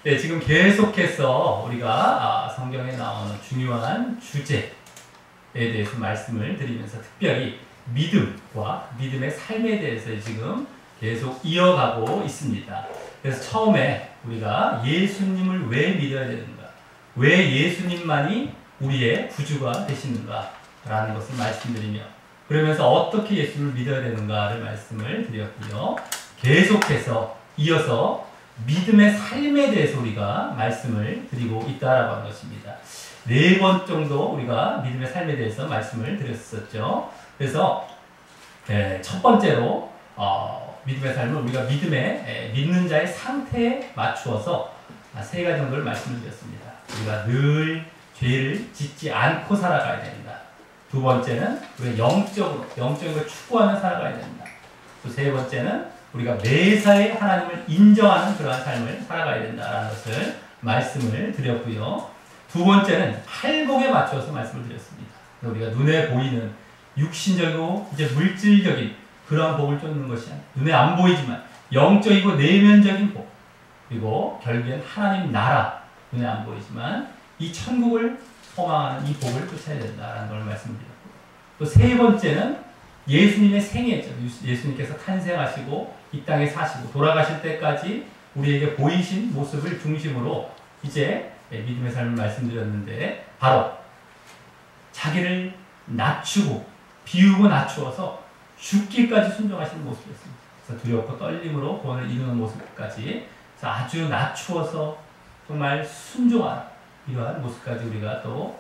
네, 지금 계속해서 우리가 성경에 나오는 중요한 주제에 대해서 말씀을 드리면서 특별히 믿음과 믿음의 삶에 대해서 지금 계속 이어가고 있습니다. 그래서 처음에 우리가 예수님을 왜 믿어야 되는가, 왜 예수님만이 우리의 구주가 되시는가 라는 것을 말씀드리며, 그러면서 어떻게 예수님을 믿어야 되는가를 말씀을 드렸고요. 계속해서 이어서 믿음의 삶에 대해서 우리가 말씀을 드리고 있다라고 하는 것입니다. 4번 정도 우리가 믿음의 삶에 대해서 말씀을 드렸었죠. 그래서 첫 번째로 믿음의 삶은 우리가 믿는 자의 상태에 맞추어서 3가지 정도를 말씀을 드렸습니다. 우리가 늘 죄를 짓지 않고 살아가야 된다. 두 번째는 우리가 영적인 걸 추구하며 살아가야 된다. 또 세 번째는 우리가 매사에 하나님을 인정하는 그러한 삶을 살아가야 된다는 것을 말씀을 드렸고요. 두 번째는 할복에 맞춰서 말씀을 드렸습니다. 우리가 눈에 보이는 육신적이고 이제 물질적인 그러한 복을 쫓는 것이 아니라 눈에 안 보이지만 영적이고 내면적인 복, 그리고 결국엔 하나님 나라, 눈에 안 보이지만 이 천국을 소망하는 이 복을 쫓아야 된다는 걸 말씀드렸고, 또 세 번째는 예수님의 생애죠. 예수님께서 탄생하시고 이 땅에 사시고 돌아가실 때까지 우리에게 보이신 모습을 중심으로 이제 믿음의 삶을 말씀드렸는데, 바로 자기를 낮추고 비우고 낮추어서 죽기까지 순종하시는 모습이었습니다. 그래서 두렵고 떨림으로 구원을 이루는 모습까지, 그래서 아주 낮추어서 정말 순종하는 이러한 모습까지 우리가 또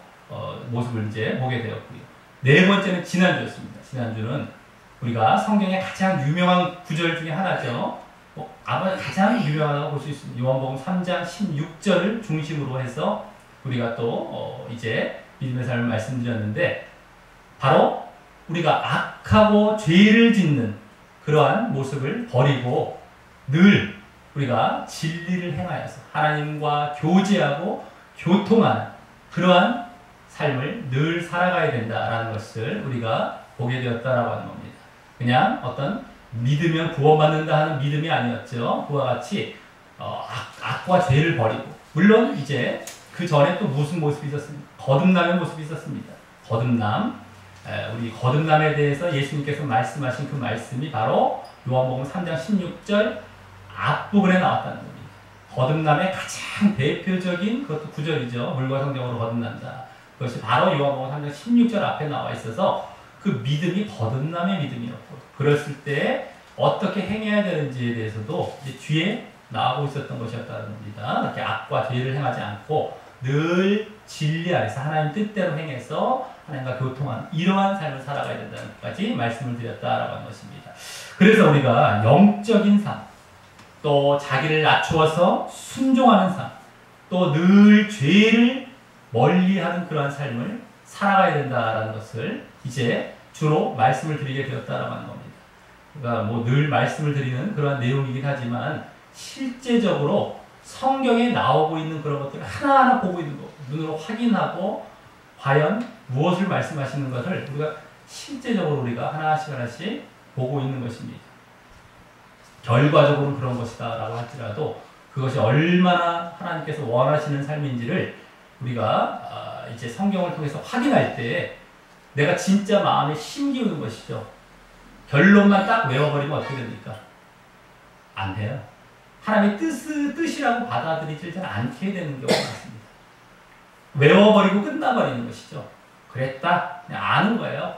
모습을 이제 보게 되었고요. 네 번째는 지난주였습니다. 지난주는 우리가 성경의 가장 유명한 구절 중에 하나죠. 아마 가장 유명하다고 볼 수 있습니다. 요한복음 3장 16절을 중심으로 해서 우리가 또 이제 믿음의 삶을 말씀드렸는데, 바로 우리가 악하고 죄를 짓는 그러한 모습을 버리고 늘 우리가 진리를 행하여서 하나님과 교제하고 교통하는 그러한 삶을 늘 살아가야 된다라는 것을 우리가 보게 되었다라고 하는 겁니다. 그냥 어떤 믿으면 구원받는다 하는 믿음이 아니었죠. 그와 같이 악과 죄를 버리고, 물론 이제 그 전에 또 무슨 모습이 있었습니까? 거듭남의 모습이 있었습니다. 거듭남, 우리 거듭남에 대해서 예수님께서 말씀하신 그 말씀이 바로 요한복음 3장 16절 앞부분에 나왔다는 겁니다. 거듭남의 가장 대표적인 그것도 구절이죠. 물과 성령으로 거듭난다. 그것이 바로 요한복음 3장 16절 앞에 나와 있어서 그 믿음이 거듭남의 믿음이었고, 그랬을 때 어떻게 행해야 되는지에 대해서도 이제 뒤에 나오고 있었던 것이었다는 겁니다. 이렇게 악과 죄를 행하지 않고 늘 진리 안에서 하나님 뜻대로 행해서 하나님과 교통하는 이러한 삶을 살아가야 된다는 것까지 말씀을 드렸다라고 하는 것입니다. 그래서 우리가 영적인 삶, 또 자기를 낮추어서 순종하는 삶, 또 늘 죄를 멀리하는 그러한 삶을 살아가야 된다라는 것을 이제 주로 말씀을 드리게 되었다라고 하는 겁니다. 그러니까 뭐 늘 말씀을 드리는 그러한 내용이긴 하지만 실제적으로 성경에 나오고 있는 그런 것들을 하나하나 보고 있는 거, 눈으로 확인하고 과연 무엇을 말씀하시는 것을 우리가 실제적으로 우리가 하나씩 보고 있는 것입니다. 결과적으로는 그런 것이다 라고 할지라도 그것이 얼마나 하나님께서 원하시는 삶인지를 우리가 이제 성경을 통해서 확인할 때 내가 진짜 마음에 심기우는 것이죠. 결론만 딱 외워버리면 어떻게 됩니까? 안 돼요. 하나님의 뜻이라고 받아들이지 잘 않게 되는 경우가 많습니다. 외워버리고 끝나버리는 것이죠. 그랬다. 그냥 아는 거예요.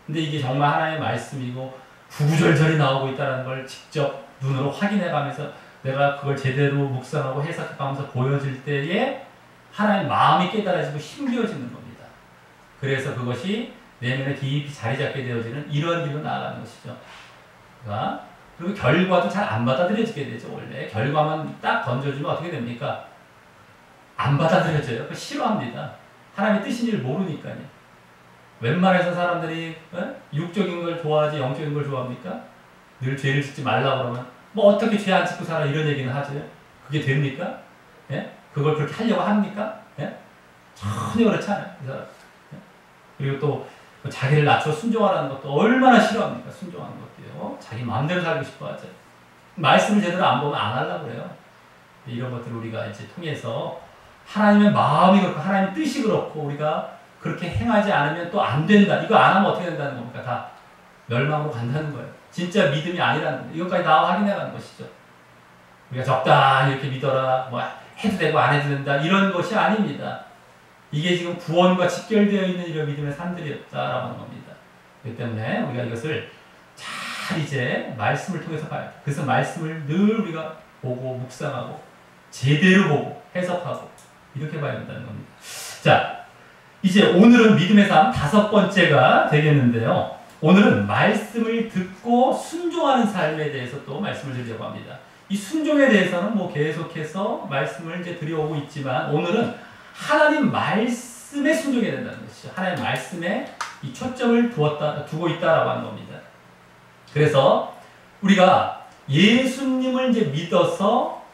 근데 이게 정말 하나님의 말씀이고 구구절절이 나오고 있다는 걸 직접 눈으로 확인해가면서 내가 그걸 제대로 묵상하고 해석해가면서 보여질 때에 하나님의 마음이 깨달아지고 힘겨워지는 겁니다. 그래서 그것이 내면에 깊이 자리 잡게 되어지는 이런 길로 나아가는 것이죠. 그리고 결과도 잘 안 받아들여지게 되죠. 원래 결과만 딱 던져주면 어떻게 됩니까? 안 받아들여져요. 싫어합니다. 하나님의 뜻인지를 모르니까요. 웬만해서 사람들이 육적인 걸 좋아하지 영적인 걸 좋아합니까? 늘 죄를 짓지 말라고 그러면 뭐 어떻게 죄 안 짓고 살아 이런 얘기는 하죠. 그게 됩니까? 예? 그걸 그렇게 하려고 합니까? 예? 전혀 그렇지 않아요. 그리고 또 자기를 낮춰 순종하라는 것도 얼마나 싫어합니까? 순종하는 것도요. 자기 마음대로 살고 싶어 하죠. 말씀을 제대로 안 보면 안 하려고 그래요. 이런 것들을 우리가 이제 통해서 하나님의 마음이 그렇고 하나님의 뜻이 그렇고 우리가 그렇게 행하지 않으면 또 안 된다. 이거 안 하면 어떻게 된다는 겁니까? 다 멸망으로 간다는 거예요. 진짜 믿음이 아니라는 거예요. 이것까지 나와 확인해 가는 것이죠. 우리가 적당히 이렇게 믿어라, 뭐 해도 되고 안 해도 된다 이런 것이 아닙니다. 이게 지금 구원과 직결되어 있는 이런 믿음의 삶들이었다라고 하는 겁니다. 그렇기 때문에 우리가 이것을 잘 이제 말씀을 통해서 봐야 돼. 그래서 말씀을 늘 우리가 보고 묵상하고 제대로 보고 해석하고 이렇게 봐야 된다는 겁니다. 자, 이제 오늘은 믿음의 삶 5번째가 되겠는데요. 오늘은 말씀을 듣고 순종하는 삶에 대해서 또 말씀을 드리려고 합니다. 이 순종에 대해서는 뭐 계속해서 말씀을 이제 드려오고 있지만 오늘은 하나님 말씀에 순종해야 된다는 것이죠. 하나님 말씀에 이 초점을 두고 있다라고 하는 겁니다. 그래서 우리가 예수님을 이제 믿어서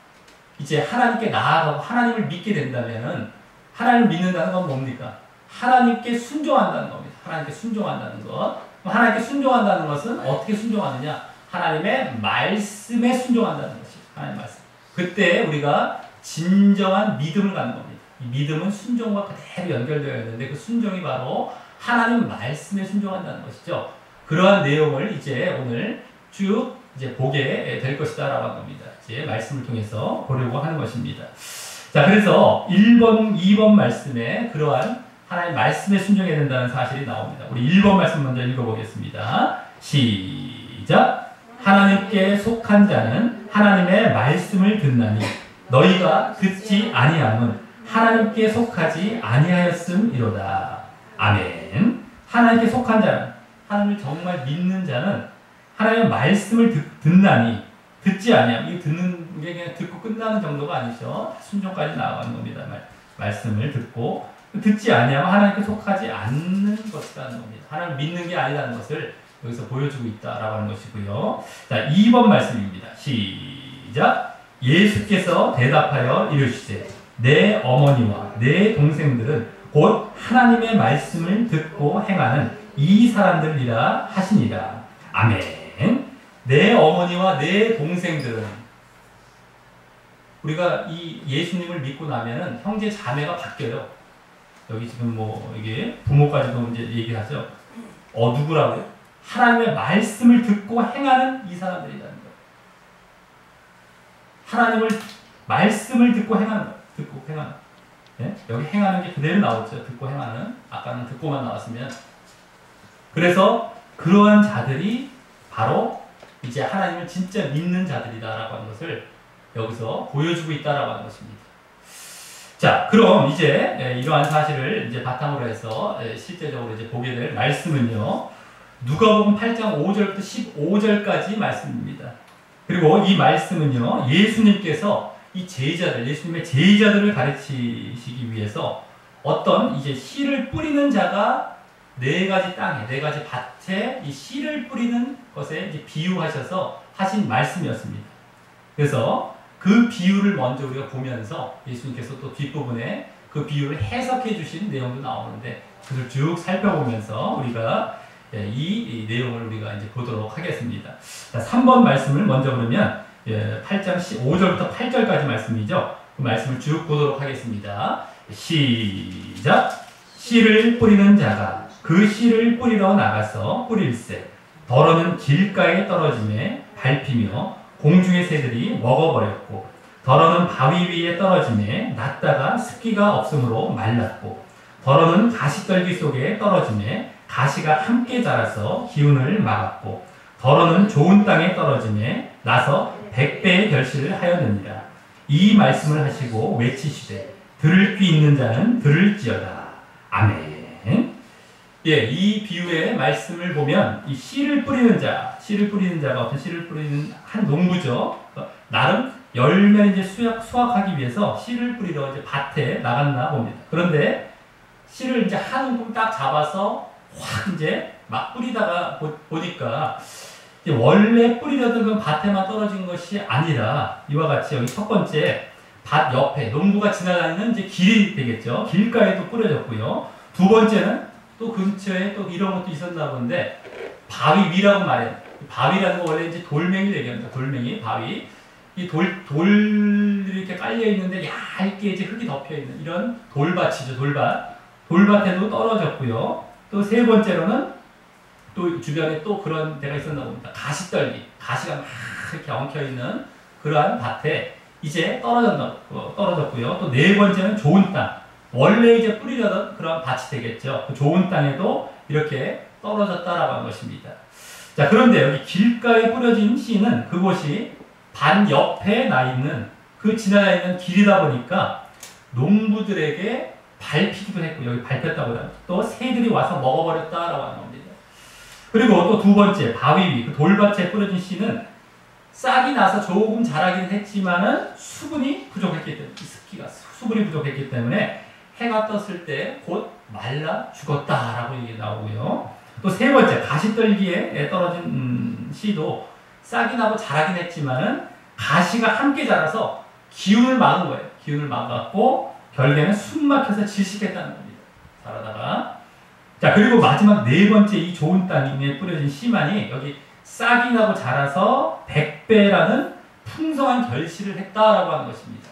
이제 하나님께 나아가고 하나님을 믿게 된다면은 하나님을 믿는다는 건 뭡니까? 하나님께 순종한다는 겁니다. 하나님께 순종한다는 것. 하나님께 순종한다는 것은 어떻게 순종하느냐? 하나님의 말씀에 순종한다는 것이죠. 하나님의 말씀. 그때 우리가 진정한 믿음을 갖는 겁니다. 이 믿음은 순종과 그대로 연결되어 있는데 그 순종이 바로 하나님 말씀에 순종한다는 것이죠. 그러한 내용을 이제 오늘 쭉 이제 보게 될 것이다라고 하는 겁니다. 이제 말씀을 통해서 보려고 하는 것입니다. 자, 그래서 1번, 2번 말씀에 그러한 하나님 말씀에 순종해야 된다는 사실이 나옵니다. 우리 1번 말씀 먼저 읽어보겠습니다. 시작! 하나님께 속한 자는 하나님의 말씀을 듣나니 너희가 듣지 아니함은 하나님께 속하지 아니하였음이로다. 아멘. 하나님께 속한 자는, 하나님을 정말 믿는 자는 하나님의 말씀을 듣나니, 듣지 아니함. 이 듣는 게 그냥 듣고 끝나는 정도가 아니죠. 순종까지 나아가는 겁니다. 말씀을 듣고 듣지 아니하면 하나님께 속하지 않는 것이라는 겁니다. 하나님을 믿는 게 아니라는 것을 여기서 보여주고 있다라고 하는 것이고요. 자, 2번 말씀입니다. 시작! 예수께서 대답하여 이르시되 내 어머니와 내 동생들은 곧 하나님의 말씀을 듣고 행하는 이 사람들이라 하시니라. 아멘. 내 어머니와 내 동생들은, 우리가 이 예수님을 믿고 나면은 형제 자매가 바뀌어요. 여기 지금 뭐 이게 부모까지도 이제 얘기하죠. 누구라고요? 하나님의 말씀을 듣고 행하는 이 사람들이라는 거예요. 하나님을 말씀을 듣고 행하는 거예요. 듣고 행하는. 네? 여기 행하는 게 그대로 나오죠. 듣고 행하는. 아까는 듣고만 나왔으면. 그래서 그러한 자들이 바로 이제 하나님을 진짜 믿는 자들이다라고 하는 것을 여기서 보여주고 있다라고 하는 것입니다. 자, 그럼 이제 이러한 사실을 이제 바탕으로 해서 실제적으로 이제 보게 될 말씀은요. 누가복음 8장 5절부터 15절까지 말씀입니다. 그리고 이 말씀은요. 예수님께서 이 제자들, 예수님의 제자들을 가르치시기 위해서 어떤 이제 씨를 뿌리는 자가 4가지 땅에, 4가지 밭에 이 씨를 뿌리는 것에 이제 비유하셔서 하신 말씀이었습니다. 그래서 그 비유를 먼저 우리가 보면서 예수님께서 또 뒷부분에 그 비유를 해석해 주신 내용도 나오는데 그걸 쭉 살펴보면서 우리가 이 내용을 우리가 이제 보도록 하겠습니다. 자, 3번 말씀을 먼저 그러면 8장 5절부터 8절까지 말씀이죠. 그 말씀을 쭉 보도록 하겠습니다. 시작! 씨를 뿌리는 자가 그 씨를 뿌리러 나가서 뿌릴새 더러는 길가에 떨어짐에 밟히며 공중의 새들이 먹어버렸고 더러는 바위 위에 떨어짐에 났다가 습기가 없으므로 말랐고 더러는 가시떨기 속에 떨어짐에 가시가 함께 자라서 기운을 막았고 더러는 좋은 땅에 떨어짐에 나서 100배의 결실을 하였느니라. 이 말씀을 하시고 외치시되 들을 귀 있는 자는 들을지어다. 아멘. 예, 이 비유의 말씀을 보면 이 씨를 뿌리는 자가 어떤 씨를 뿌리는 한 농부죠. 나름 열매를 이제 수확하기 위해서 씨를 뿌리러 이제 밭에 나갔나 봅니다. 그런데 씨를 이제 한 움큼 딱 잡아서 확 이제 막 뿌리다가 보니까 이제 원래 뿌리려던 그 밭에만 떨어진 것이 아니라 이와 같이 여기 첫 번째 밭 옆에 농부가 지나다니는 이제 길이 되겠죠. 길가에도 뿌려졌고요. 두 번째는 또 근처에 또 이런 것도 있었나 본데 바위 위라고 말해요. 바위라는 거 원래 이제 돌멩이를 얘기합니다. 돌멩이, 바위. 이 돌 돌들이 이렇게 깔려 있는데 얇게 이제 흙이 덮여 있는 이런 돌밭이죠. 돌밭에도 떨어졌고요. 또 세 번째로는 또 주변에 또 그런 데가 있었나 봅니다. 가시떨기, 가시가 막 이렇게 엉켜 있는 그러한 밭에 이제 떨어졌고요. 또 네 번째는 좋은 땅. 원래 이제 뿌리려던 그런 밭이 되겠죠. 그 좋은 땅에도 이렇게 떨어졌다라고 하는 것입니다. 자, 그런데 여기 길가에 뿌려진 씨는 그곳이 반 옆에 나 있는 그 지나가 있는 길이다 보니까 농부들에게 밟히기도 했고, 여기 밟혔다고 합니다. 또 새들이 와서 먹어버렸다라고 하는 겁니다. 그리고 또 두 번째, 바위 위, 그 돌밭에 뿌려진 씨는 싹이 나서 조금 자라긴 했지만은 수분이 부족했기 때문에, 수분이 부족했기 때문에 해가 떴을 때 곧 말라 죽었다라고 얘기 나오고요. 또 세 번째, 가시떨기에 떨어진 씨도 싹이 나고 자라긴 했지만은 가시가 함께 자라서 기운을 막은 거예요. 기운을 막았고 결국에는 숨 막혀서 질식했다는 겁니다. 자라다가. 자, 그리고 마지막 네 번째 이 좋은 땅에 뿌려진 씨만이 여기 싹이 나고 자라서 100배라는 풍성한 결실을 했다라고 하는 것입니다.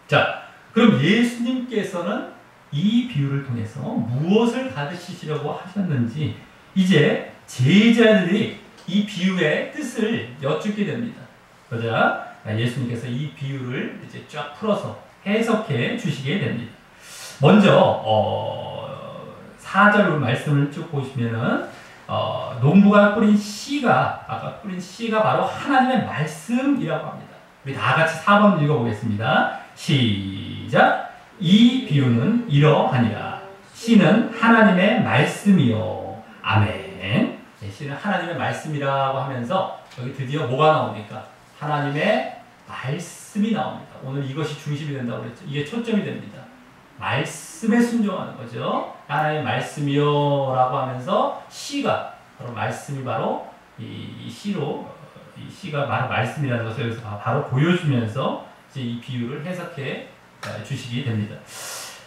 자, 그럼 예수님께서는 이 비유를 통해서 무엇을 가르치시려고 하셨는지 이제 제자들이 이 비유의 뜻을 여쭙게 됩니다. 그러자 예수님께서 이 비유를 이제 쫙 풀어서 해석해 주시게 됩니다. 먼저 4절 말씀을 쭉 보시면은 농부가 뿌린 씨가 아까 뿌린 씨가 바로 하나님의 말씀이라고 합니다. 우리 다 같이 4번 읽어보겠습니다. 시작. 이 비유는 이러하니라. 씨는 하나님의 말씀이요. 아멘. 씨는 하나님의 말씀이라고 하면서 여기 드디어 뭐가 나옵니까? 하나님의 말씀이 나옵니다. 오늘 이것이 중심이 된다고 그랬죠. 이게 초점이 됩니다. 말씀에 순종하는 거죠. 하나님의 말씀이요 라고 하면서 씨가 바로 말씀이 바로 이 씨로 이 씨가 바로 말씀이라는 것을 여기서 바로 보여주면서 이제 이 비유를 해석해 주시기 됩니다.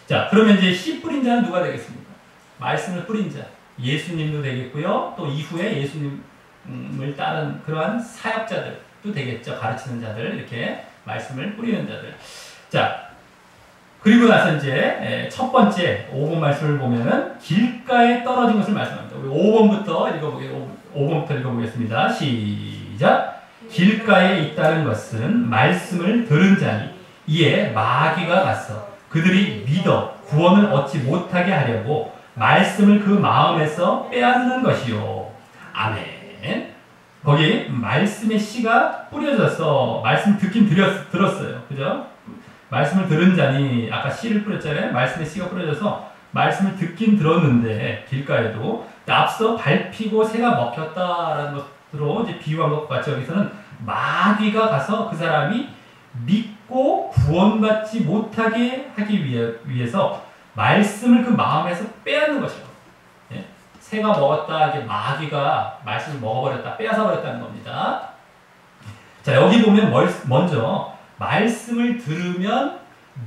자, 그러면 이제 씨 뿌린 자는 누가 되겠습니까? 말씀을 뿌린 자, 예수님도 되겠고요. 또 이후에 예수님을 따른 그러한 사역자들도 되겠죠. 가르치는 자들, 이렇게 말씀을 뿌리는 자들. 자, 그리고 나서 이제 첫 번째 5번 말씀을 보면은 길가에 떨어진 것을 말씀합니다. 우리 5번부터 읽어보겠습니다. 시작. 길가에 있다는 것은 말씀을 들은 자니 이에 마귀가 갔어 그들이 믿어 구원을 얻지 못하게 하려고 말씀을 그 마음에서 빼앗는 것이요. 아멘. 거기 말씀의 씨가 뿌려져서 말씀 듣긴 들었어요. 그죠? 말씀을 들은 자니 아까 씨를 뿌렸잖아요. 말씀의 씨가 뿌려져서 말씀을 듣긴 들었는데 길가에도 앞서 밟히고 새가 먹혔다라는 것으로 이제 비유한 것과 같이 여기서는 마귀가 가서 그 사람이 믿고 구원받지 못하게 하기 위해서 말씀을 그 마음에서 빼앗는 것이요. 예? 새가 먹었다, 이게 마귀가 말씀을 먹어버렸다, 빼앗아버렸다는 겁니다. 자, 여기 보면 먼저 말씀을 들으면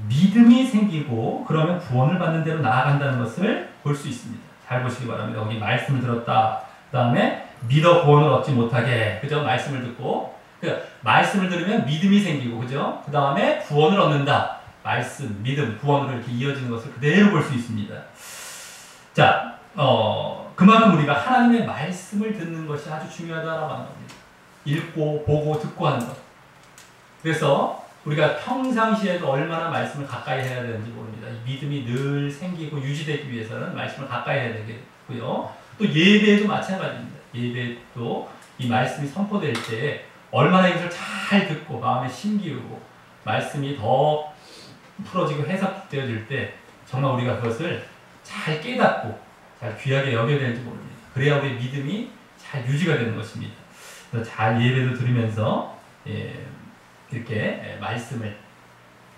믿음이 생기고 그러면 구원을 받는 대로 나아간다는 것을 볼 수 있습니다. 잘 보시기 바랍니다. 거기 말씀을 들었다. 그 다음에 믿어 구원을 얻지 못하게. 그죠? 말씀을 듣고. 말씀을 들으면 믿음이 생기고, 그죠? 그 다음에 구원을 얻는다. 말씀, 믿음, 구원으로 이렇게 이어지는 것을 그대로 볼 수 있습니다. 자, 그만큼 우리가 하나님의 말씀을 듣는 것이 아주 중요하다라고 하는 겁니다. 읽고, 보고, 듣고 하는 것. 그래서 우리가 평상시에도 얼마나 말씀을 가까이 해야 되는지 모릅니다. 이 믿음이 늘 생기고 유지되기 위해서는 말씀을 가까이 해야 되겠고요. 또 예배도 마찬가지입니다. 예배도 이 말씀이 선포될 때 얼마나 이것을 잘 듣고 마음에 심기우고 말씀이 더 풀어지고 해석되어질 때 정말 우리가 그것을 잘 깨닫고 잘 귀하게 여겨야 되는지 모릅니다. 그래야 우리의 믿음이 잘 유지가 되는 것입니다. 그래서 잘 예배도 들으면서 이렇게 말씀을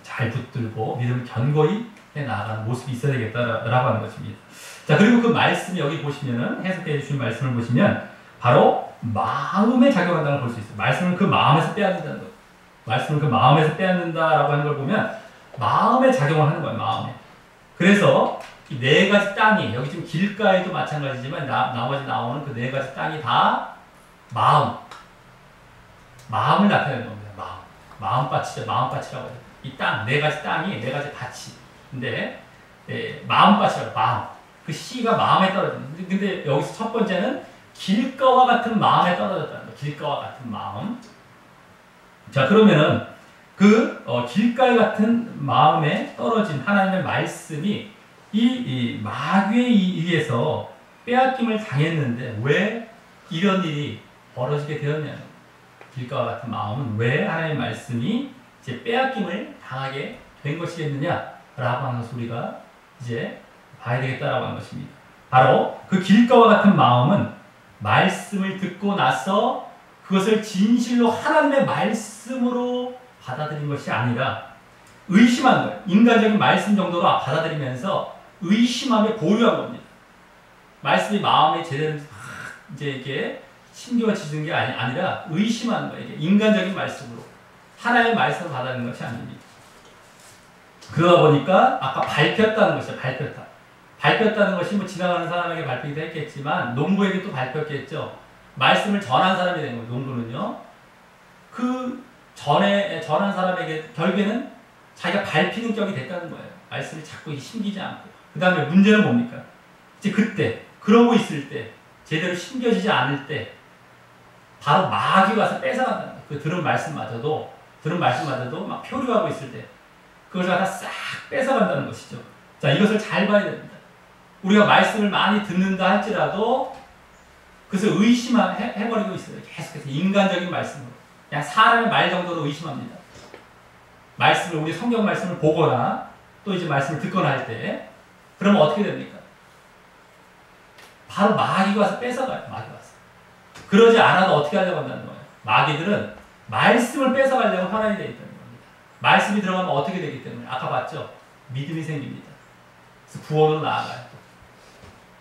잘 붙들고 믿음을 견고히 해나가는 모습이 있어야 되겠다라고 하는 것입니다. 자, 그리고 그 말씀이 여기 보시면은 해석해 주신 말씀을 보시면 바로 마음에 작용한다는 걸 볼 수 있어요. 말씀을 그 마음에서 빼앗는다는 것. 말씀을 그 마음에서 빼앗는다라고 하는 걸 보면 마음에 작용을 하는 거예요. 마음에. 그래서 이 네 가지 땅이 여기 지금 길가에도 마찬가지지만 나머지 나오는 그 네 가지 땅이 다 마음을 나타내는 겁니다. 마음. 마음밭이죠. 마음밭이라고 해요. 이 땅, 네 가지 땅이 네 가지 밭이. 근데 마음밭이라고 마음. 그 씨가 마음에 떨어지는. 근데 여기서 첫 번째는 길가와 같은 마음에 떨어졌다는 거예요. 길가와 같은 마음. 자, 그러면은 그 길가에 같은 마음에 떨어진 하나님의 말씀이 이 마귀에 의해서 빼앗김을 당했는데 왜 이런 일이 벌어지게 되었냐는 길가와 같은 마음은 왜 하나님의 말씀이 이제 빼앗김을 당하게 된 것이겠느냐라고 하는 것을 우리가 이제 봐야 되겠다라고 하는 것입니다. 바로 그 길가와 같은 마음은 말씀을 듣고 나서 그것을 진실로 하나님의 말씀으로 받아들인 것이 아니라 의심한 거예요. 인간적인 말씀 정도로 받아들이면서 의심하며 보류한 겁니다. 말씀이 마음에 제대로 이제 이렇게 심겨지는 게 아니라 의심하는 거예요. 인간적인 말씀으로 하나님의 말씀을 받아들이는 것이 아닙니다. 그러다 보니까 아까 밟혔다는 것이죠. 밟혔다는 것이 뭐 지나가는 사람에게 밟히기도 했겠지만 농부에게 또 밟혔겠죠. 말씀을 전한 사람이 된 거예요. 농부는요. 그 전에 전한 사람에게 결국에는 자기가 밟히는 격이 됐다는 거예요. 말씀을 자꾸 심기지 않고. 그 다음에 문제는 뭡니까? 이제 그때 그러고 있을 때 제대로 심겨지지 않을 때 바로 마귀가 와서 뺏어간다는 거예요. 그 들은 말씀마저도 막 표류하고 있을 때 그것을 갖다 싹 뺏어간다는 것이죠. 자, 이것을 잘 봐야 됩니다. 우리가 말씀을 많이 듣는다 할지라도 그것을 의심해버리고 있어요. 계속해서 인간적인 말씀으로. 그냥 사람의 말 정도로 의심합니다. 말씀을, 우리 성경 말씀을 보거나 또 이제 말씀을 듣거나 할 때 그러면 어떻게 됩니까? 바로 마귀가 와서 뺏어가요. 마귀가 와서. 그러지 않아도 어떻게 하려고 한다는 거예요. 마귀들은 말씀을 뺏어가려고 환원이 되어 있다는 겁니다. 말씀이 들어가면 어떻게 되기 때문에 아까 봤죠? 믿음이 생깁니다. 그래서 구원으로 나아가요.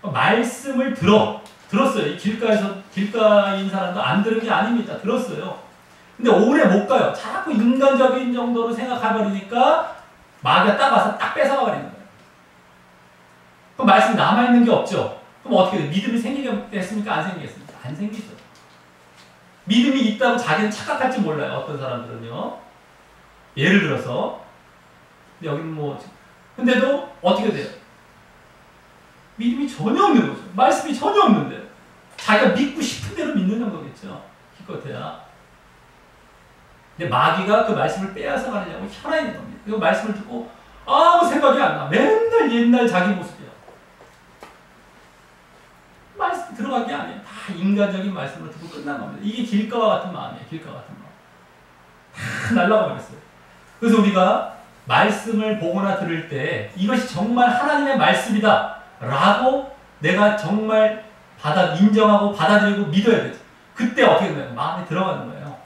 말씀을 들었어요. 이 길가인 사람도 안 들은 게 아닙니다. 들었어요. 근데 오래 못 가요. 자꾸 인간적인 정도로 생각해버리니까 마귀가 딱 와서 딱 뺏어가버리는 거예요. 그럼 말씀이 남아있는 게 없죠. 그럼 어떻게 돼요? 믿음이 생기겠습니까? 안 생기겠습니까? 안 생기죠. 믿음이 있다고 자기는 착각할지 몰라요. 어떤 사람들은요. 예를 들어서 여기는 뭐 근데도 어떻게 돼요? 믿음이 전혀 없는 거죠. 말씀이 전혀 없는데 자기가 믿고 싶은 대로 믿는 정도겠죠. 기껏해야. 근데 마귀가 그 말씀을 빼앗아 가려고 혈안이 겁니다. 그 말씀을 듣고 아무 생각이 안 나. 맨날 옛날 자기 모습이야. 말씀 들어간 게 아니에요. 다 인간적인 말씀을 듣고 끝난 겁니다. 이게 길가와 같은 마음이에요. 길가와 같은 마음. 다 날라가 버렸어요. 그래서 우리가 말씀을 보거나 들을 때 이것이 정말 하나님의 말씀이다 라고 내가 정말 인정하고 받아들이고 믿어야 되죠. 그때 어떻게 되나요? 마음에 들어가는 거예요.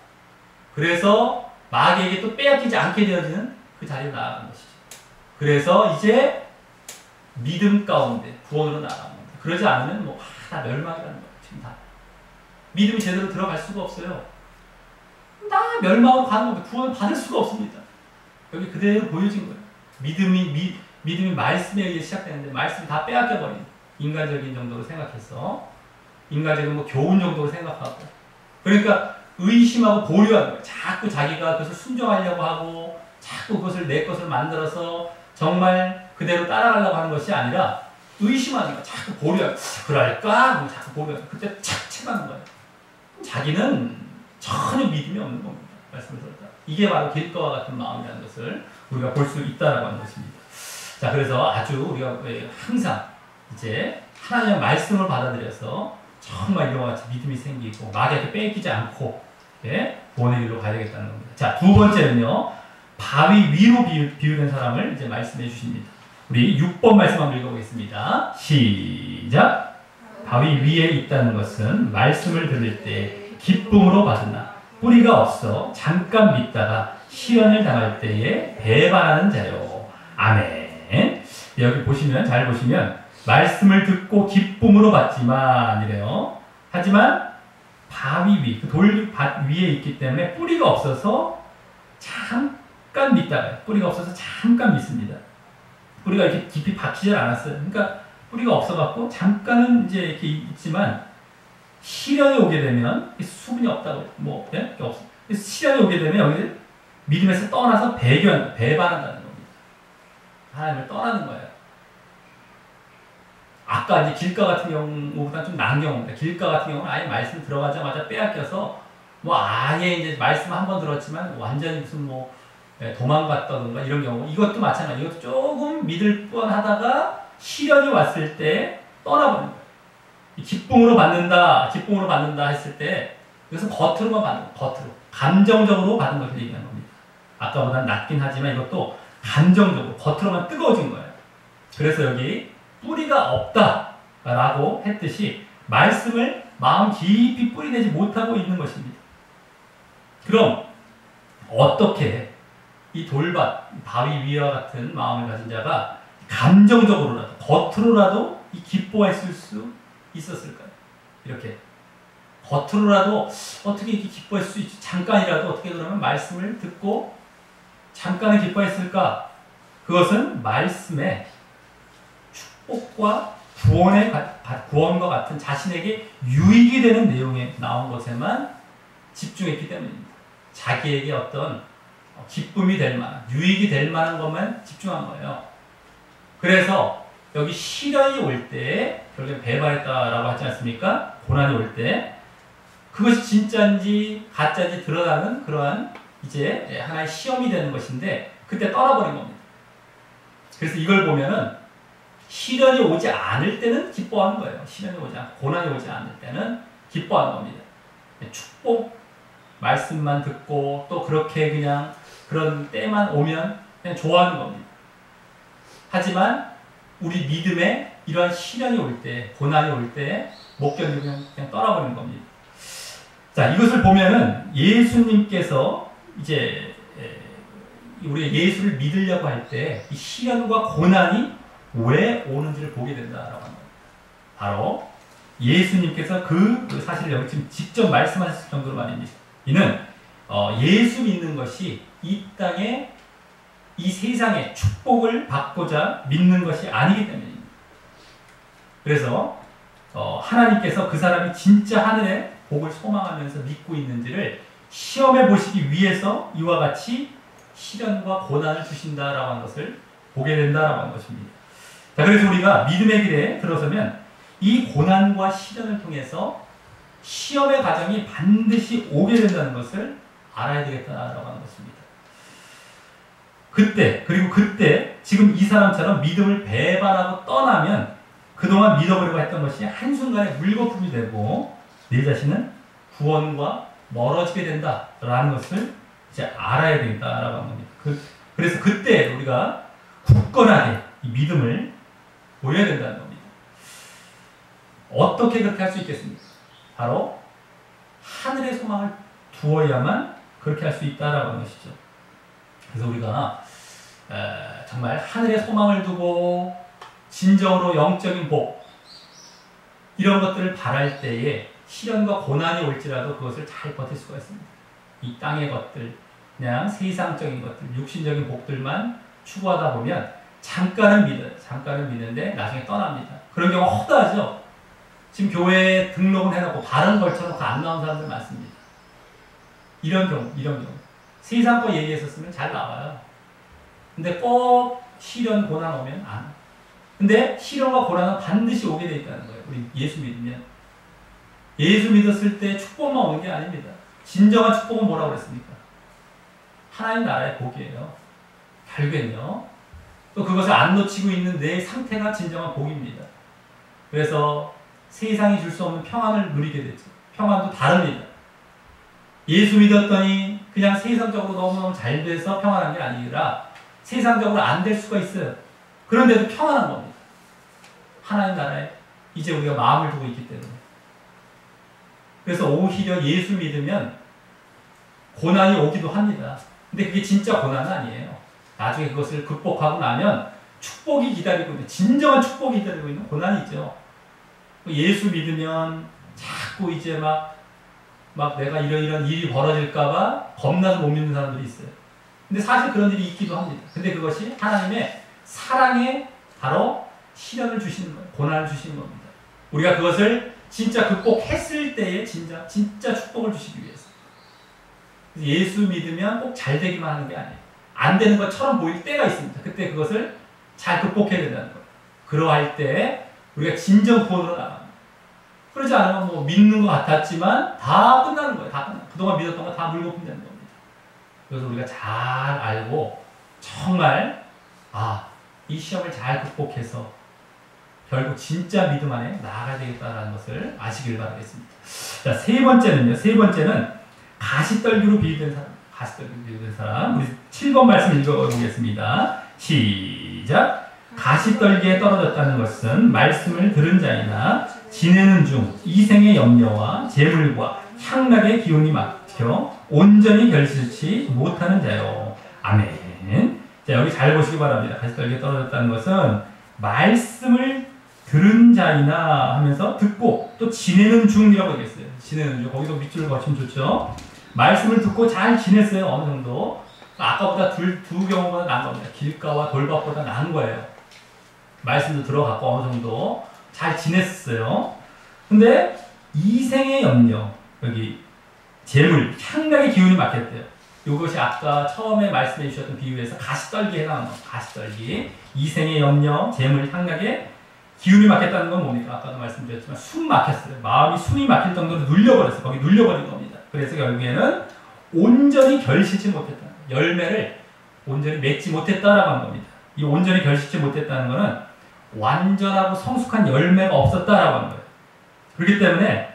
그래서 마귀에게 또 빼앗기지 않게 되어지는 그 자리로 나아가는 것이죠. 그래서 이제 믿음 가운데 구원으로 나아가는 겁니다. 그러지 않으면 뭐 다 멸망이라는 거예요. 지금 다. 믿음이 제대로 들어갈 수가 없어요. 다 멸망으로 가는 겁니다. 구원을 받을 수가 없습니다. 여기 그대로 보여진 거예요. 믿음이 말씀에 의해 시작되는데 말씀이 다 빼앗겨버린 인간적인 정도로 생각해서 인간적인 뭐 교훈 정도로 생각하고 그러니까 의심하고 보류하는 거예요. 자꾸 자기가 그것을 순종하려고 하고 자꾸 그것을 내 것을 만들어서 정말 그대로 따라가려고 하는 것이 아니라 의심하는 거예요. 자꾸 보류하고 그럴까? 뭐 자꾸 보류하고 그때 착 채가는 거예요. 자기는 전혀 믿음이 없는 겁니다. 말씀을 들었다. 이게 바로 길가와 같은 마음이라는 것을 우리가 볼 수 있다라고 하는 것입니다. 자, 그래서 아주 우리가 항상 이제 하나님의 말씀을 받아들여서 정말 이와 같이 믿음이 생기고 마귀한테 뺏기지 않고 구원의 길로 가야 되겠다는 겁니다. 자, 두 번째는요. 바위 위로 비유된 사람을 이제 말씀해 주십니다. 우리 6번 말씀 한번 읽어보겠습니다. 시작! 바위 위에 있다는 것은 말씀을 들을 때 기쁨으로 받으나 뿌리가 없어 잠깐 믿다가 시련을 당할 때에 배반하는 자요. 아멘. 여기 보시면 잘 보시면 말씀을 듣고 기쁨으로 받지만 이래요. 하지만 바위 위, 그 돌 위에 있기 때문에 뿌리가 없어서 잠깐 믿다가 뿌리가 없어서 잠깐 믿습니다. 뿌리가 이렇게 깊이 박히질 않았어요. 그러니까 뿌리가 없어갖고 잠깐은 이제 이렇게 있지만 시련이 오게 되면 수분이 없다고 뭐 없어. 시련이 오게 되면 여기 믿음에서 떠나서 배반한다는 겁니다. 하나님을 떠나는 거예요. 아까 이제 길가 같은 경우보다 좀 나은 경우입니다. 길가 같은 경우는 아예 말씀 들어가자마자 빼앗겨서 뭐 아예 이제 말씀 한 번 들었지만 완전히 무슨 뭐 도망갔다던가 이런 경우, 이것도 마찬가지. 이것도 조금 믿을 뻔 하다가 시련이 왔을 때 떠나버리는 거예요. 기쁨으로 받는다 했을 때 이것은 겉으로만 받는 거예요. 겉으로. 감정적으로 받는 것을 얘기하는 겁니다. 아까보다 낫긴 하지만 이것도 감정적으로, 겉으로만 뜨거워진 거예요. 그래서 여기 뿌리가 없다라고 했듯이 말씀을 마음 깊이 뿌리내지 못하고 있는 것입니다. 그럼 어떻게 이 돌밭, 바위 위와 같은 마음을 가진 자가 감정적으로라도, 겉으로라도 이 기뻐했을 수 있었을까요? 이렇게 겉으로라도 어떻게 이렇게 기뻐할 수 있지? 잠깐이라도 어떻게 그러면 말씀을 듣고 잠깐은 기뻐했을까? 그것은 말씀에 축복과 구원과 같은 자신에게 유익이 되는 내용에 나온 것에만 집중했기 때문입니다. 자기에게 어떤 기쁨이 될 만한, 유익이 될 만한 것만 집중한 거예요. 그래서 여기 시련이 올 때, 결국에 배반했다라고 하지 않습니까? 고난이 올 때, 그것이 진짜인지 가짜인지 드러나는 그러한 이제 하나의 시험이 되는 것인데, 그때 떠나버린 겁니다. 그래서 이걸 보면은 시련이 오지 않을 때는 기뻐하는 거예요. 시련이 오지 않고, 고난이 오지 않을 때는 기뻐하는 겁니다. 축복, 말씀만 듣고 또 그렇게 그냥 그런 때만 오면 그냥 좋아하는 겁니다. 하지만 우리 믿음에 이러한 시련이 올 때, 고난이 올 때 못 견디고 그냥 떠나버리는 겁니다. 자, 이것을 보면은 예수님께서 이제 우리 예수를 믿으려고 할 때 이 시련과 고난이 왜 오는지를 보게 된다라고 합니다. 바로 예수님께서 그 사실을 여기 지금 직접 말씀하셨을 정도로 말입니다. 이는 예수 믿는 것이 이 땅에 이 세상에 축복을 받고자 믿는 것이 아니기 때문입니다. 그래서 하나님께서 그 사람이 진짜 하늘의 복을 소망하면서 믿고 있는지를 시험해 보시기 위해서 이와 같이 시련과 고난을 주신다라고 하는 것을 보게 된다라고 하는 것입니다. 자, 그래서 우리가 믿음의 길에 들어서면 이 고난과 시련을 통해서 시험의 과정이 반드시 오게 된다는 것을 알아야 되겠다라고 하는 것입니다. 그때 지금 이 사람처럼 믿음을 배반하고 떠나면 그동안 믿어보려고 했던 것이 한순간에 물거품이 되고 내 자신은 구원과 멀어지게 된다라는 것을 이제 알아야 되겠다라고 하는 겁니다. 그래서 그때 우리가 굳건하게 이 믿음을 보여야 된다는 겁니다. 어떻게 그렇게 할 수 있겠습니까? 바로 하늘의 소망을 두어야만 그렇게 할 수 있다라고 하는 것이죠. 그래서 우리가 정말 하늘의 소망을 두고 진정으로 영적인 복 이런 것들을 바랄 때에 시련과 고난이 올지라도 그것을 잘 버틸 수가 있습니다. 이 땅의 것들, 그냥 세상적인 것들, 육신적인 복들만 추구하다 보면 잠깐은 믿는데 나중에 떠납니다. 그런 경우가 허다하죠. 지금 교회에 등록은 해놓고 바른 걸쳐놓고 안 나온 사람들 많습니다. 이런 경우. 세상 거 얘기했었으면 잘 나와요. 근데 꼭 시련, 고난 오면 안. 근데 시련과 고난은 반드시 오게 돼 있다는 거예요. 우리 예수 믿으면. 예수 믿었을 때 축복만 오는 게 아닙니다. 진정한 축복은 뭐라고 그랬습니까? 하나님 나라의 복이에요. 결국엔요. 또 그것을 안 놓치고 있는 내 상태가 진정한 복입니다. 그래서 세상이 줄 수 없는 평안을 누리게 되죠. 평안도 다릅니다. 예수 믿었더니 그냥 세상적으로 너무너무 잘 돼서 평안한 게 아니라 세상적으로 안 될 수가 있어요. 그런데도 평안한 겁니다. 하나님 나라에 이제 우리가 마음을 두고 있기 때문에. 그래서 오히려 예수 믿으면 고난이 오기도 합니다. 근데 그게 진짜 고난은 아니에요. 나중에 그것을 극복하고 나면 축복이 기다리고 있는, 진정한 축복이 기다리고 있는 고난이죠. 예수 믿으면 자꾸 이제 막 내가 이런 일이 벌어질까봐 겁나서 못 믿는 사람들이 있어요. 근데 사실 그런 일이 있기도 합니다. 근데 그것이 하나님의 사랑에 바로 시련을 주시는 거예요. 고난을 주시는 겁니다. 우리가 그것을 진짜 극복했을 때에 진짜 축복을 주시기 위해서. 예수 믿으면 꼭 잘 되기만 하는 게 아니에요. 안 되는 것처럼 보일 때가 있습니다. 그때 그것을 잘 극복해야 된다는 거예요. 그러할 때 우리가 진정 구원으로 나갑니다. 그러지 않으면 뭐 믿는 것 같았지만 다 끝나는 거예요. 다 끝나. 그동안 믿었던 거 다 물거품 되는 겁니다. 그래서 우리가 잘 알고 정말 이 시험을 잘 극복해서 결국 진짜 믿음 안에 나아가야 되겠다는 것을 아시길 바라겠습니다. 자, 세 번째는 가시떨기로 비유된 사람. 가시떨기로 비유된 사람. 우리 7번 말씀 읽어보겠습니다. 시작. 가시떨기에 떨어졌다는 것은 말씀을 들은 자이나 지내는 중 이생의 염려와 재물과 향락의 기운이 막혀 온전히 결실치 못하는 자요. 아멘. 자, 여기 잘 보시기 바랍니다. 가시떨기에 떨어졌다는 것은 말씀을 들은 자이나 하면서 듣고 또 지내는 중이라고 얘기했어요. 지내는 중. 거기서 밑줄을 거치면 좋죠. 말씀을 듣고 잘 지냈어요. 어느 정도. 아까보다 두 경우보다 나은 겁니다. 길가와 돌밭보다 나은 거예요. 말씀도 들어갔고 어느 정도 잘 지냈어요. 근데 이생의 염려, 여기 재물, 향락의 기운이 막혔대요. 이것이 아까 처음에 말씀해 주셨던 비유에서 가시떨기에 해당하는 거. 가시떨기, 이생의 염려, 재물, 향락의 기운이 막혔다는 건 뭡니까? 아까도 말씀드렸지만 숨 막혔어요. 마음이 숨이 막힐 정도로 눌려버렸어요. 거기 눌려버린 겁니다. 그래서 결국에는 온전히 결실치 못했다. 열매를 온전히 맺지 못했다라고 하는 겁니다. 이 온전히 결실치 못했다는 것은 완전하고 성숙한 열매가 없었다라고 하는 거예요. 그렇기 때문에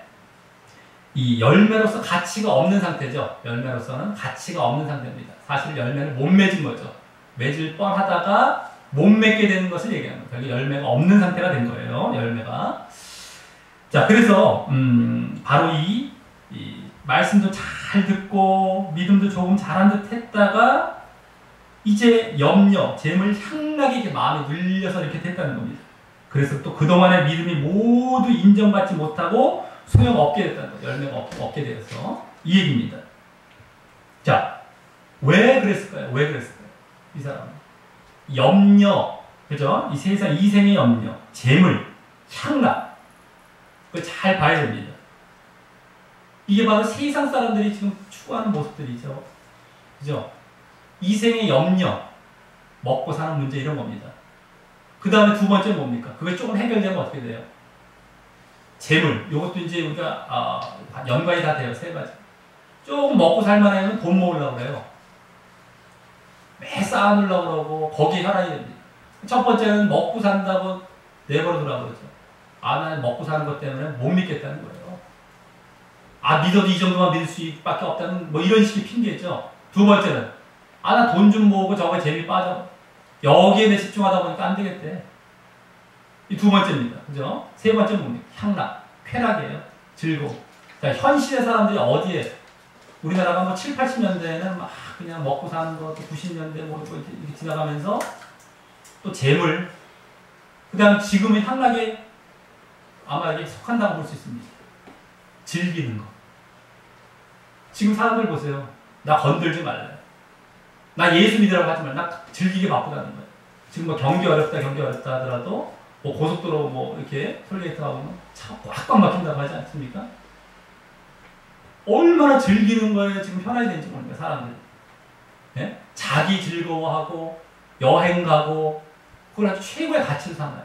이 열매로서 가치가 없는 상태죠. 열매로서는 가치가 없는 상태입니다. 사실 열매를 못 맺은 거죠. 맺을 뻔하다가 못 맺게 되는 것을 얘기하는 거예요. 결국 열매가 없는 상태가 된 거예요. 열매가. 자, 그래서 바로 이 말씀도 잘 듣고 믿음도 조금 잘한 듯 했다가 이제 염려, 재물, 향락이 이렇게 마음에 눌려서 이렇게 됐다는 겁니다. 그래서 또 그동안의 믿음이 모두 인정받지 못하고 소용없게 됐다는 거예요. 열매가 없게 되어서. 이 얘기입니다. 자, 왜 그랬을까요? 왜 그랬을까요? 이 사람은. 염려, 그죠? 이 세상 이생의 염려, 재물, 향락. 그걸 잘 봐야 됩니다. 이게 바로 세상 사람들이 지금 추구하는 모습들이죠. 그죠? 이생의 염려, 먹고 사는 문제 이런 겁니다. 그 다음에 두 번째 뭡니까? 그게 조금 해결되면 어떻게 돼요? 재물, 이것도 이제 우리가 연관이 다 돼요. 세 가지. 조금 먹고 살만하면 돈 모으려고 그래요. 매 쌓아놓으려고 그러고 거기에 혈안이 됩니다. 첫 번째는 먹고 산다고 내버려두라고 그러죠. 나는 먹고 사는 것 때문에 못 믿겠다는 거예요. 믿어도 이 정도만 믿을 수밖에 없다는 뭐 이런 식의 핑계죠. 두 번째는 나 돈 좀 모으고 저거에 재미 빠져. 여기에 내 집중하다 보니까 안 되겠대. 이 두 번째입니다. 그죠? 세 번째는 뭡니까? 향락, 쾌락이에요. 즐거움. 자, 현실의 사람들이 어디에 우리나라가 뭐 7, 80년대에는 막 그냥 먹고 사는 거, 또 90년대 뭐 이렇게 지나가면서 또 재물, 그 다음 지금의 향락에 아마 이게 속한다고 볼 수 있습니다. 즐기는 거. 지금 사람들 보세요. 나 건들지 말라. 나 예수 믿으라고 하지 말라. 나 즐기게 바쁘다는 거예요. 지금 뭐 경기 어렵다 하더라도 뭐 고속도로 뭐 이렇게 톨게이트 가보면 차 꽉꽉 막힌다고 하지 않습니까? 얼마나 즐기는 거에 지금 현안이 되는지 모릅니다. 사람들이. 예? 자기 즐거워하고 여행 가고 그걸 아주 최고의 가치를 삼아요.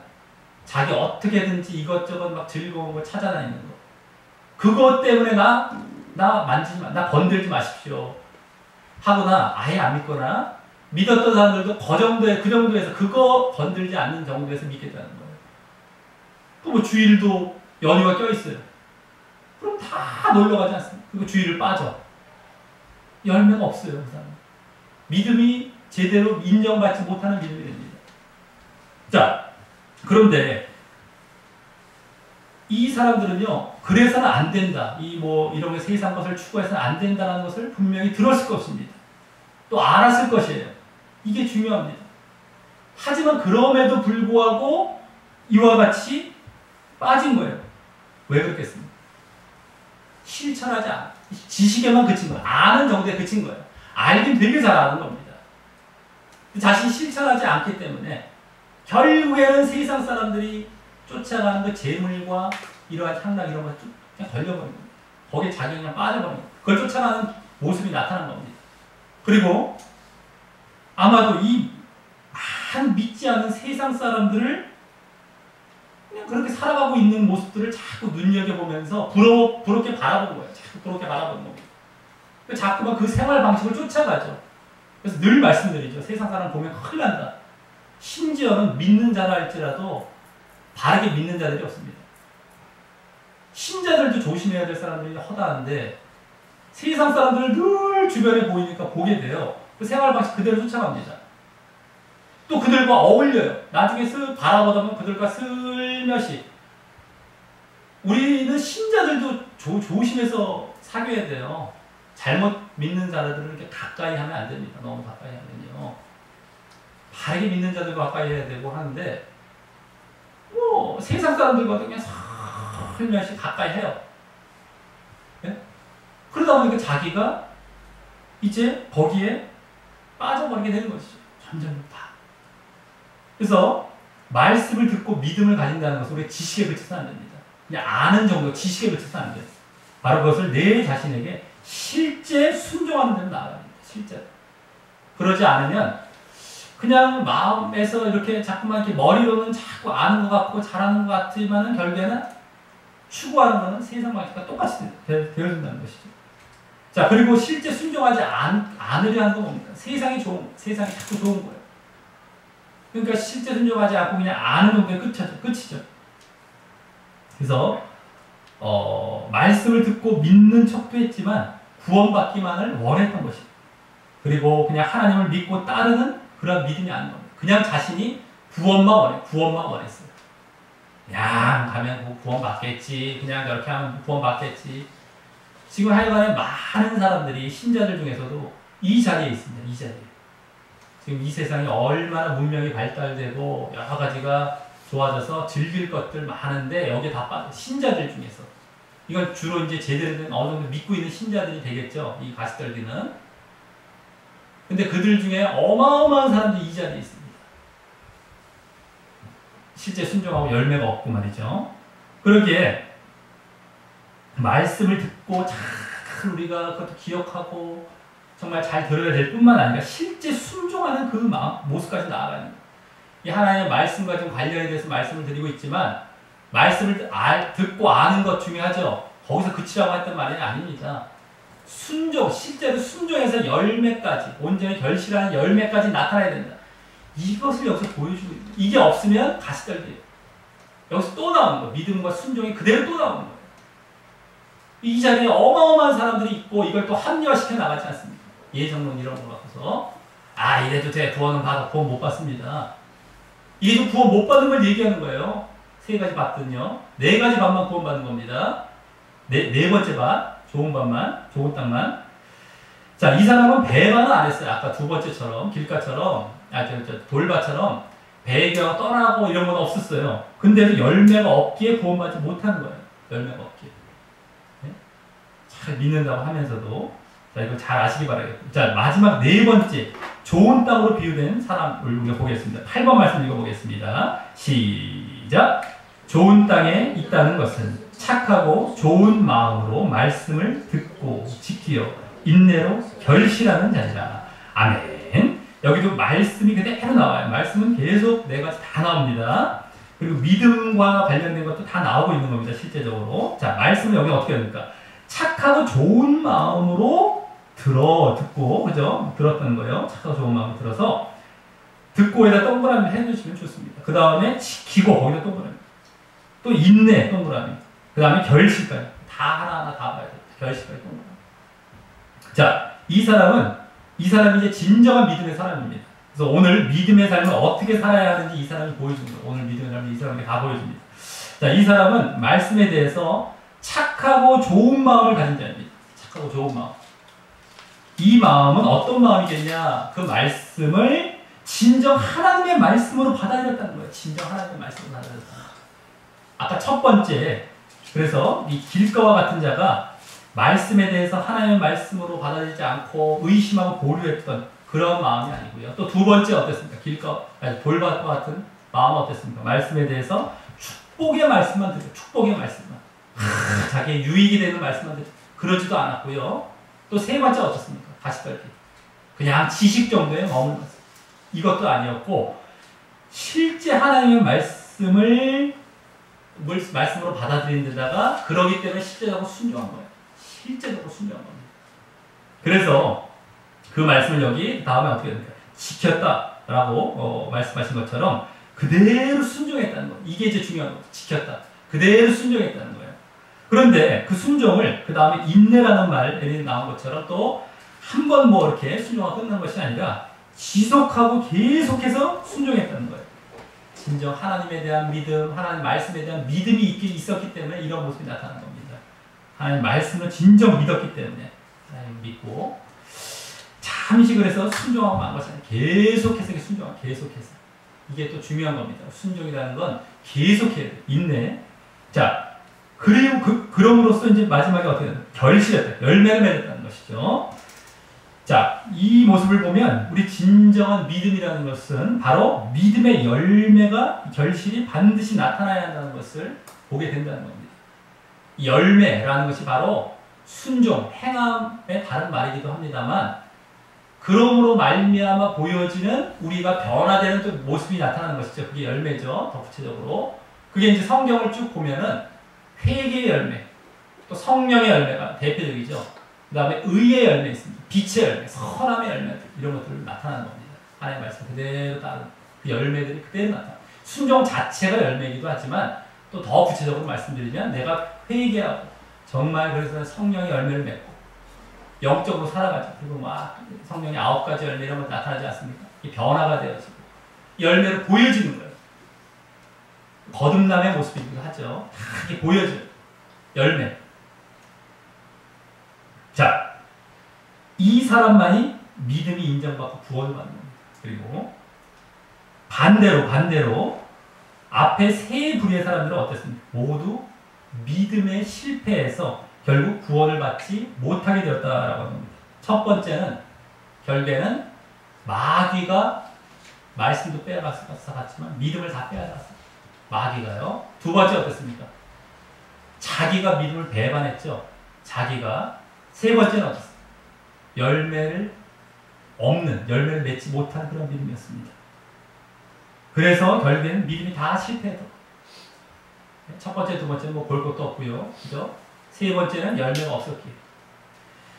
자기 어떻게든지 이것저것 막 즐거운 걸 찾아다니는 거. 그것 때문에 나 만지지 마, 나 건들지 마십시오. 하거나 아예 안 믿거나 믿었던 사람들도 그 정도에서 그거 건들지 않는 정도에서 믿겠다는 거예요. 또 뭐 주일도 연휴가 껴있어요. 그럼 다 놀러 가지 않습니까? 그리고 주일을 빠져. 열매가 없어요. 그 사람. 믿음이 제대로 인정받지 못하는 믿음이 됩니다. 자, 그런데 이 사람들은요, 그래서는 안 된다. 이런 세상 것을 추구해서는 안 된다는 것을 분명히 들었을 것입니다. 또 알았을 것이에요. 이게 중요합니다. 하지만 그럼에도 불구하고 이와 같이 빠진 거예요. 왜 그렇겠습니까? 실천하지 않아. 지식에만 그친 거예요. 아는 정도에 그친 거예요. 알긴 되게 잘 아는 겁니다. 자신이 실천하지 않기 때문에 결국에는 세상 사람들이 쫓아가는 그 재물과 이러한 향락 이런 걸 그냥 걸려버린 거예요. 거기에 자기 그냥 빠져버린 거예요. 그걸 쫓아가는 모습이 나타난 겁니다. 그리고 아마도 이 많은 믿지 않는 세상 사람들을 그냥 그렇게 살아가고 있는 모습들을 자꾸 눈여겨보면서 부럽게 바라본 거예요. 자꾸 부럽게 바라보는 겁니다. 자꾸만 그 생활 방식을 쫓아가죠. 그래서 늘 말씀드리죠. 세상 사람 보면 큰일 난다. 심지어는 믿는 자라 할지라도 바르게 믿는 자들이 없습니다. 신자들도 조심해야 될 사람들이 허다한데 세상 사람들을 늘 주변에 보이니까 보게 돼요. 그 생활 방식 그대로 쫓아갑니다. 또 그들과 어울려요. 나중에 쓱 바라보다 보면 그들과 슬며시. 우리는 신자들도 조심해서 사귀어야 돼요. 잘못 믿는 자들을 이렇게 가까이 하면 안 됩니다. 너무 가까이 하면요. 바르게 믿는 자들과 가까이 해야 되고 하는데, 뭐, 세상 사람들과도 그냥 슬며시 가까이 해요. 네? 그러다 보니까 자기가 이제 거기에 빠져버리게 되는 것이죠. 점점 다. 그래서 말씀을 듣고 믿음을 가진다는 것은 우리 지식에 그쳐서는 안 됩니다. 그냥 아는 정도 지식에 그쳐서는 안 돼요. 바로 그것을 내 자신에게 실제 순종하는 데로 나아가야 됩니다. 실제. 그러지 않으면 그냥 마음에서 이렇게 자꾸만 이렇게 머리로는 자꾸 아는 것 같고 잘하는 것 같지만은 결국에는 추구하는 것은 세상 방식과 똑같이 되어진다는 것이죠. 자, 그리고 실제 순종하지 않으려 하는 건 뭡니까? 세상이 자꾸 좋은 거예요. 그러니까 실제 순종하지 않고 그냥 아는 정도에 끝이죠. 그래서 말씀을 듣고 믿는 척도 했지만 구원받기만을 원했던 것이죠. 그리고 그냥 하나님을 믿고 따르는 그런 믿음이 아닌 겁니다. 그냥 자신이 구원만 원했어요. 그냥 가면 구원받겠지. 그냥 저렇게 하면 구원받겠지. 지금 하여간에 많은 사람들이 신자들 중에서도 이 자리에 있습니다. 이 자리에. 지금 이 세상이 얼마나 문명이 발달되고 여러 가지가 좋아져서 즐길 것들 많은데 여기에 다 빠져. 신자들 중에서. 이건 주로 이제 제대로 된 어느 정도 믿고 있는 신자들이 되겠죠. 이 가시떨기는. 근데 그들 중에 어마어마한 사람들이 이 자리에 있습니다. 실제 순종하고 열매가 없고 말이죠. 그러기에 말씀을 듣고 잘 우리가 그것도 기억하고 정말 잘 들어야 될 뿐만 아니라 실제 순종하는 그 모습까지 나아가는 거예요. 이 하나님의 말씀과 좀 관련에 대해서 말씀을 드리고 있지만 말씀을 듣고 아는 것 중요하죠. 거기서 그치라고 했던 말이 아닙니다. 순종, 실제로 순종해서 열매까지, 온전히 결실하는 열매까지 나타나야 된다. 이것을 여기서 보여주고 있다. 이게 없으면 가시떨기예요. 여기서 또 나오는 거예요. 믿음과 순종이 그대로 또 나오는 거예요. 이 자리에 어마어마한 사람들이 있고 이걸 또 합리화시켜 나가지 않습니까? 예정론 이런 거 갖고서 이래도 돼. 구원은 받아. 구원 못 받습니다. 이게 좀 구원 못 받는 걸 얘기하는 거예요. 3가지 밭은요. 4가지 밭만 구원 받는 겁니다. 네 번째 밭. 좋은 밭만, 좋은 땅만. 자, 이 사람은 배반은 안 했어요. 아까 2번째처럼, 길가처럼, 돌밭처럼 배가 떠나고 이런 건 없었어요. 근데도 열매가 없기에 구원받지 못하는 거예요. 열매가 없기에. 네? 잘 믿는다고 하면서도. 자, 이거 잘 아시기 바라겠고. 자, 마지막 4번째. 좋은 땅으로 비유된 사람을 우리가 보겠습니다. 8번 말씀 읽어보겠습니다. 시작. 좋은 땅에 있다는 것은 착하고 좋은 마음으로 말씀을 듣고 지키어 인내로 결실하는 자니라. 아멘. 여기도 말씀이 그대로 나와요. 말씀은 계속 4가지 다 나옵니다. 그리고 믿음과 관련된 것도 다 나오고 있는 겁니다. 실제적으로. 자, 말씀은 여기 어떻게 합니까? 착하고 좋은 마음으로 듣고, 그죠? 들었다는 거예요. 착하고 좋은 마음으로 들어서 듣고에다 동그라미 해주시면 좋습니다. 그 다음에 지키고 거기다 동그라미. 또 인내 동그라미. 그 다음에 결실까지. 다 하나하나 다 봐야 돼요. 결실까지 동그라미. 자, 이 사람이 이제 진정한 믿음의 사람입니다. 그래서 오늘 믿음의 삶을 어떻게 살아야 하는지 이 사람이 보여줍니다. 오늘 믿음의 삶을 이 사람에게 다 보여줍니다. 자, 이 사람은 말씀에 대해서 착하고 좋은 마음을 가진 자입니다. 착하고 좋은 마음. 이 마음은 어떤 마음이겠냐? 그 말씀을 진정 하나님의 말씀으로 받아들였다는 거예요. 진정 하나님의 말씀으로 받아들였다. 아까 첫 번째, 그래서 이 길가와 같은 자가 말씀에 대해서 하나님의 말씀으로 받아들이지 않고 의심하고 보류했던 그런 마음이 아니고요. 또 2번째 어땠습니까? 돌밭과 같은 마음은 어땠습니까? 말씀에 대해서 축복의 말씀만 듣고 축복의 말씀만. 자기의 유익이 되는 말씀만 듣고 그러지도 않았고요. 또 세 번째 어떻습니까? 가시떨기. 그냥 지식 정도에 머무는 것. 이것도 아니었고 실제 하나님의 말씀으로 받아들인 데다가 그러기 때문에 실제적으로 순종한 거예요. 실제적으로 순종한 겁니다. 그래서 그 말씀을 여기 다음에 어떻게 됩니까? 지켰다라고 말씀하신 것처럼 그대로 순종했다는 거예요. 이게 이제 중요한 거예요. 지켰다. 그대로 순종했다는 거예요. 그런데 그 순종을 그 다음에 인내라는 말이 나온 것처럼 또 한 번 뭐 이렇게 순종하고 끝난 것이 아니라 지속하고 계속해서 순종했다는 거예요. 진정 하나님에 대한 믿음, 하나님 말씀에 대한 믿음이 있었기 때문에 이런 모습이 나타난 겁니다. 하나님 말씀을 진정 믿었기 때문에 하나님 믿고 잠시 그래서 순종하고 만 것이 아니라 계속해서 순종하고 계속해서 이게 또 중요한 겁니다. 순종이라는 건 계속해야 돼요. 인내. 자, 그리고 그럼으로써 이제 마지막에 어떻게 되나? 결실했다. 열매를 맺었다는 것이죠. 자, 이 모습을 보면 우리 진정한 믿음이라는 것은 바로 믿음의 열매가 결실이 반드시 나타나야 한다는 것을 보게 된다는 겁니다. 이 열매라는 것이 바로 순종, 행함의 다른 말이기도 합니다만 그러므로 말미암아 보여지는 우리가 변화되는 또 모습이 나타나는 것이죠. 그게 열매죠. 더 구체적으로. 그게 이제 성경을 쭉 보면은 회개의 열매, 또 성령의 열매가 대표적이죠. 그 다음에 의의 열매 있습니다. 빛의 열매, 선함의 열매 이런 것들을 나타나는 겁니다. 하나님의 말씀 그대로 따른 그 열매들이 그대로 나타나. 순종 자체가 열매이기도 하지만 또 더 구체적으로 말씀드리면 내가 회개하고 정말 그래서 성령의 열매를 맺고 영적으로 살아가죠. 그리고 막 성령의 9가지 열매 이런 것 나타나지 않습니까? 이 변화가 되어지고 열매를 보여지는 거예요. 거듭남의 모습이기도 하죠. 다 이게 보여져요. 열매. 자, 이 사람만이 믿음이 인정받고 구원을 받는 겁니다. 그리고 반대로 앞에 세 부류의 사람들은 어땠습니까? 모두 믿음의 실패에서 결국 구원을 받지 못하게 되었다라고 합니다. 첫 번째는 결국에는 마귀가 말씀도 빼앗았지만 믿음을 다 빼앗았어요. 마귀가요. 두 번째 어땠습니까? 자기가 믿음을 배반했죠. 세 번째는 어땠어요? 열매를 맺지 못한 그런 믿음이었습니다. 그래서 결국에는 믿음이 다 실패했다. 첫 번째, 두 번째는 뭐 볼 것도 없고요. 그죠? 세 번째는 열매가 없었기에.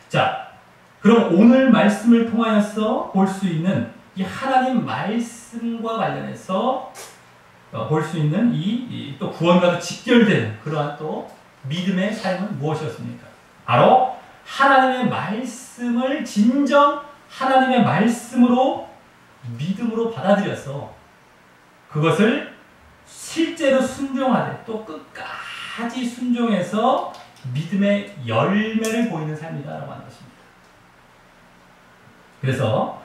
자, 그럼 오늘 말씀을 통하여서 볼 수 있는 이 하나님 말씀과 관련해서 볼 수 있는 또 구원과도 직결되는 그러한 또 믿음의 삶은 무엇이었습니까? 바로 하나님의 말씀을 진정 하나님의 말씀으로 믿음으로 받아들여서 그것을 실제로 순종하되 또 끝까지 순종해서 믿음의 열매를 보이는 삶이다라고 하는 것입니다. 그래서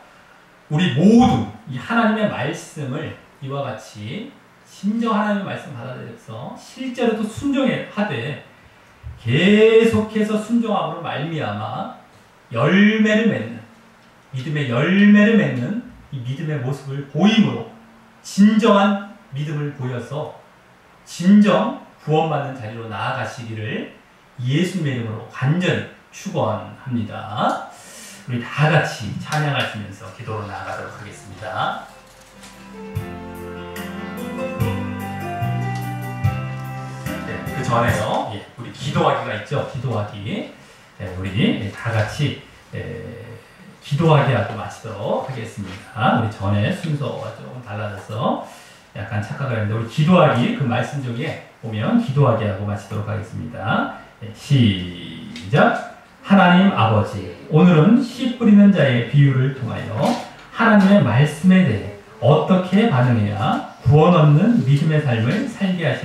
우리 모두 이 하나님의 말씀을 이와 같이 진정 하나님의 말씀 받아들여서 실제로 또 순종하되 계속해서 순종함으로 말미암아 열매를 맺는 믿음의 열매를 맺는 이 믿음의 모습을 보임으로 진정한 믿음을 보여서 진정 구원받는 자리로 나아가시기를 예수님의 이름으로 간절히 축원합니다. 우리 다 같이 찬양하시면서 기도로 나아가도록 하겠습니다. 네, 그 전에요. 우리 기도하기가 있죠. 기도하기. 네, 우리 다 같이 기도하기 하고 마치도록 하겠습니다. 우리 전에 순서가 조금 달라져서 약간 착각을 했는데 우리 기도하기 그 말씀 중에 보면 기도하기 하고 마치도록 하겠습니다. 네, 시작. 하나님 아버지, 오늘은 씨 뿌리는 자의 비유를 통하여 하나님의 말씀에 대해 어떻게 반응해야 구원 얻는 믿음의 삶을 살게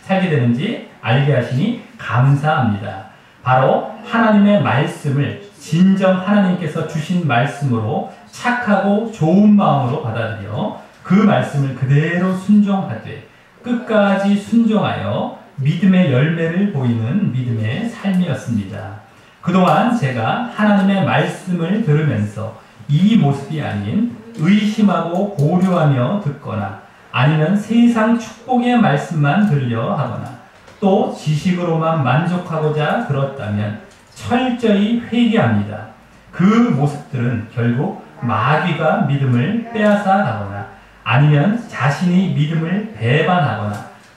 되는지 알게 하시니 감사합니다. 바로 하나님의 말씀을 진정 하나님께서 주신 말씀으로 착하고 좋은 마음으로 받아들여 그 말씀을 그대로 순종하되 끝까지 순종하여 믿음의 열매를 보이는 믿음의 삶이었습니다. 그동안 제가 하나님의 말씀을 들으면서 이 모습이 아닌 의심하고 고려하며 듣거나 아니면 세상 축복의 말씀만 들으려 하거나 또 지식으로만 만족하고자 들었다면 철저히 회개합니다. 그 모습들은 결국 마귀가 믿음을 빼앗아 가거나 아니면 자신이 믿음을 배반하거나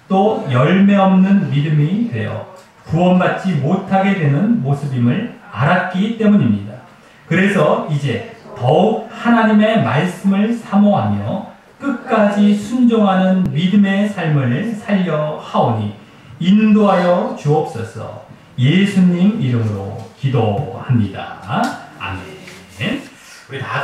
또 열매 없는 믿음이 되어 구원받지 못하게 되는 모습임을 알았기 때문입니다. 그래서 이제 더욱 하나님의 말씀을 사모하며 끝까지 순종하는 믿음의 삶을 살려 하오니 인도하여 주옵소서. 예수님 이름으로 기도합니다. 아멘. 우리 다